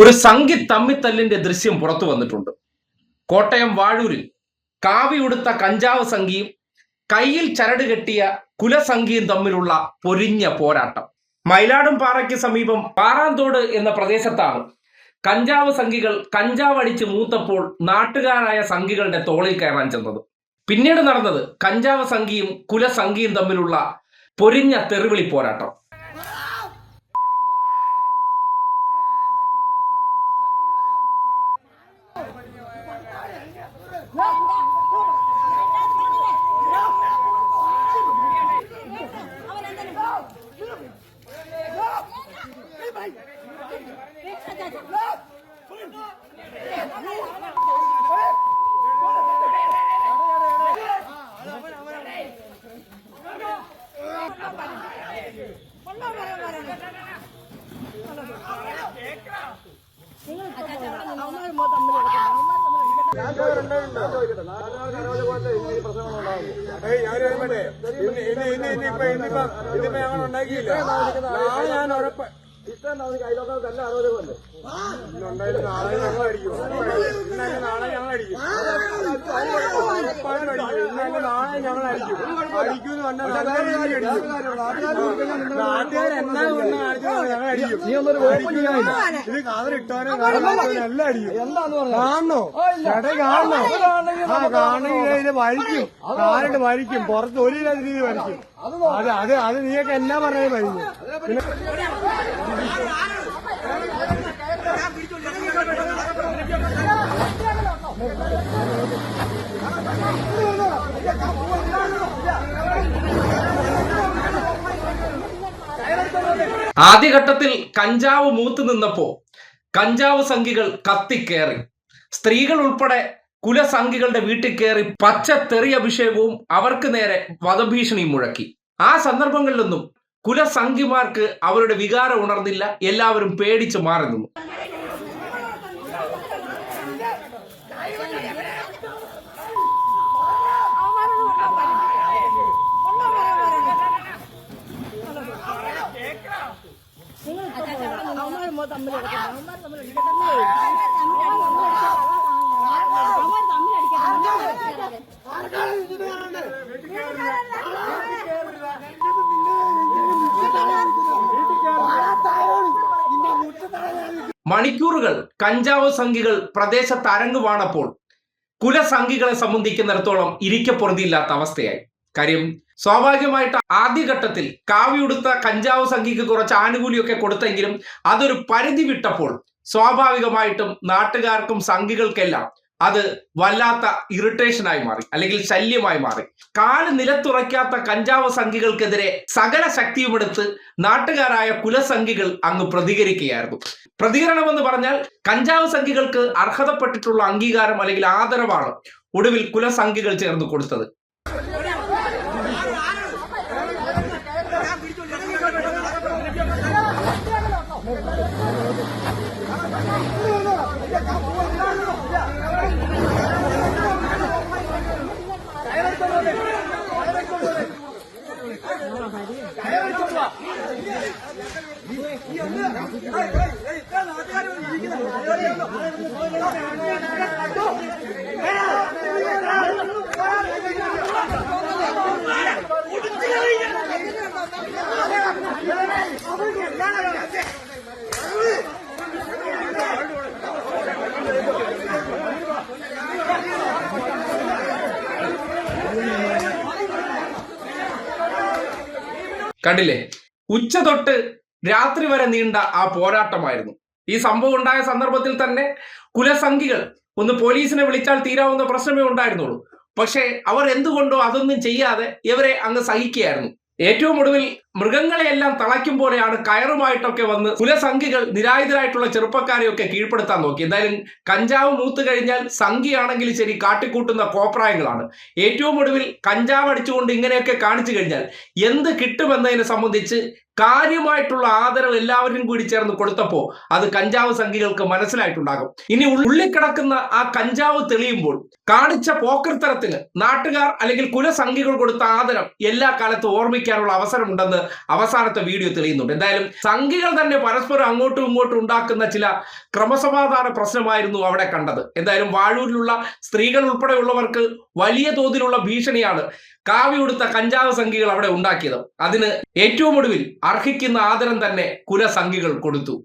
ഒരു സംഘി തമ്മിത്തല്ലിന്റെ ദൃശ്യം പുറത്തു വന്നിട്ടുണ്ട്. കോട്ടയം വാഴൂരിൽ കാവിയുടുത്ത കഞ്ചാവ് സംഘിയും കയ്യിൽ ചരട് കെട്ടിയ കുലസംഘിയും തമ്മിലുള്ള പൊരിഞ്ഞ പോരാട്ടം. മയിലാടുംപാറയ്ക്ക് സമീപം പാറാന്തോട് എന്ന പ്രദേശത്താണ് കഞ്ചാവ് സംഘികൾ കഞ്ചാവ് അടിച്ച് മൂത്തപ്പോൾ നാട്ടുകാരായ സംഘികളുടെ തോളിൽ കയറാൻ ചെന്നത്. പിന്നീട് നടന്നത് കഞ്ചാവ് സംഘിയും കുലസംഘിയും തമ്മിലുള്ള പൊരിഞ്ഞ തെറിവിളി പോരാട്ടം. ഞാൻ ഉറപ്പ് ഇഷ്ടം കൈലോക്കല്ല ആരോഗ്യമല്ലേ നാളെ ഞങ്ങൾ അടിക്കും. നാളെ ഞങ്ങൾ അടിക്കും. നാളെ ഞങ്ങൾ അടിക്കും. അടിക്കും നാട്ടുകാരെന്നാ ഞങ്ങൾ അടിക്കും. ഇത് കാതറിട്ടവനും എല്ലാം അടിക്കും. കാണണോ ചേട്ടാ? കാണണോ? ആ കാണണമെങ്കിൽ വരിക്കും. കാലിട്ട് വരിക്കും. പുറത്ത് ഒരു രീതി വരിക്കും. അത് നീയൊക്കെ എന്നാ പറഞ്ഞത് കഴിഞ്ഞു. പിന്നെ ആദ്യഘട്ടത്തിൽ കഞ്ചാവ് മൂത്തു നിന്നപ്പോ കഞ്ചാവ് സംഘികൾ കത്തിക്കേറി. സ്ത്രീകൾ ഉൾപ്പെടെ കുലസംഘികളുടെ വീട്ടിൽ കയറി പച്ച തെറി അഭിഷേകവും അവർക്ക് നേരെ വധഭീഷണിയും മുഴക്കി. ആ സന്ദർഭങ്ങളിലൊന്നും കുലസംഘിമാർക്ക് അവരുടെ വികാരം ഉണർന്നില്ല. എല്ലാവരും പേടിച്ചു മാറി നിന്നു. മണിക്കൂറുകൾ കഞ്ചാവ് സംഘികൾ പ്രദേശത്ത് അരങ്ങുവാണപ്പോൾ കുലസംഘികളെ സംബന്ധിക്കുന്നിടത്തോളം ഇരിക്കപ്പൊറുതിയില്ലാത്ത അവസ്ഥയായി. കാര്യം സ്വാഭാവികമായിട്ട് ആദ്യഘട്ടത്തിൽ കാവിയുടുത്ത കഞ്ചാവ് സംഘിക്ക് കുറച്ച് ആനുകൂല്യമൊക്കെ കൊടുത്തെങ്കിലും അതൊരു പരിധി വിട്ടപ്പോൾ സ്വാഭാവികമായിട്ടും നാട്ടുകാർക്കും സംഘികൾക്കെല്ലാം അത് വല്ലാത്ത ഇറിറ്റേഷനായി മാറി, അല്ലെങ്കിൽ ശല്യമായി മാറി. കാല് നിലത്തുറയ്ക്കാത്ത കഞ്ചാവ് സംഘികൾക്കെതിരെ സകല ശക്തിയുമെടുത്ത് നാട്ടുകാരായ കുലസംഘികൾ അങ്ങ് പ്രതികരിക്കുകയായിരുന്നു. പ്രതികരണമെന്ന് പറഞ്ഞാൽ കഞ്ചാവ് സംഘികൾക്ക് അർഹതപ്പെട്ടിട്ടുള്ള അംഗീകാരം അല്ലെങ്കിൽ ആദരവാണ് ഒടുവിൽ കുലസംഘികൾ ചേർന്ന് കൊടുത്തത്. കണ്ടില്ലേ, ഉച്ച തൊട്ട് രാത്രി വരെ നീണ്ട ആ പോരാട്ടമായിരുന്നു. ഈ സംഭവം ഉണ്ടായ സന്ദർഭത്തിൽ തന്നെ കുലസംഘികൾ ഒന്ന് പോലീസിനെ വിളിച്ചാൽ തീരാവുന്ന പ്രശ്നമേ ഉണ്ടായിരുന്നുള്ളൂ. പക്ഷേ അവർ എന്തുകൊണ്ടോ അതൊന്നും ചെയ്യാതെ ഇവരെ അങ്ങ് സഹിക്കുകയായിരുന്നു. ഏറ്റവും ഒടുവിൽ മൃഗങ്ങളെയെല്ലാം തളയ്ക്കും പോലെയാണ് കയറുമായിട്ടൊക്കെ വന്ന് കുലസംഘികൾ നിരായുധരായിട്ടുള്ള ചെറുപ്പക്കാരെയൊക്കെ കീഴ്പ്പെടുത്താൻ നോക്കി. എന്തായാലും കഞ്ചാവ് മൂത്ത് കഴിഞ്ഞാൽ സംഘിയാണെങ്കിൽ ശരി കാട്ടിക്കൂട്ടുന്ന കോപ്രായങ്ങളാണ്. ഏറ്റവും ഒടുവിൽ കഞ്ചാവ് അടിച്ചുകൊണ്ട് ഇങ്ങനെയൊക്കെ കാണിച്ചു കഴിഞ്ഞാൽ എന്ത് കിട്ടുമെന്നതിനെ സംബന്ധിച്ച് കാര്യമായിട്ടുള്ള ആദരവ് എല്ലാവരും കൂടി ചേർന്ന് കൊടുത്തപ്പോൾ അത് കഞ്ചാവ് സംഘികൾക്ക് മനസ്സിലായിട്ടുണ്ടാകും. ഇനി ഉള്ളിക്കിടക്കുന്ന ആ കഞ്ചാവ് തെളിയുമ്പോൾ കാണിച്ച പോക്കർത്തരത്തിന് നാട്ടുകാർ അല്ലെങ്കിൽ കുലസംഘികൾ കൊടുത്ത ആദരം എല്ലാ കാലത്തും ഓർമ്മിക്കാനുള്ള അവസരമുണ്ടെന്ന് അവസാനത്തെ വീഡിയോ തെളിയുന്നുണ്ട്. എന്തായാലും സംഘികൾ തന്നെ പരസ്പരം അങ്ങോട്ടും ഇങ്ങോട്ടും ഉണ്ടാക്കുന്ന ചില ക്രമസമാധാന പ്രശ്നമായിരുന്നു അവിടെ കണ്ടത്. എന്തായാലും വാഴൂരിലുള്ള സ്ത്രീകൾ ഉൾപ്പെടെയുള്ളവർക്ക് വലിയ തോതിലുള്ള ഭീഷണിയാണ് കാവി ഉടുത്ത കഞ്ചാവ് സംഘികൾ അവിടെ ഉണ്ടാക്കിയത്. അതിന് ഏറ്റവും ഒടുവിൽ അർഹിക്കുന്ന ആദരം തന്നെ കുലസംഘികൾ കൊടുത്തു.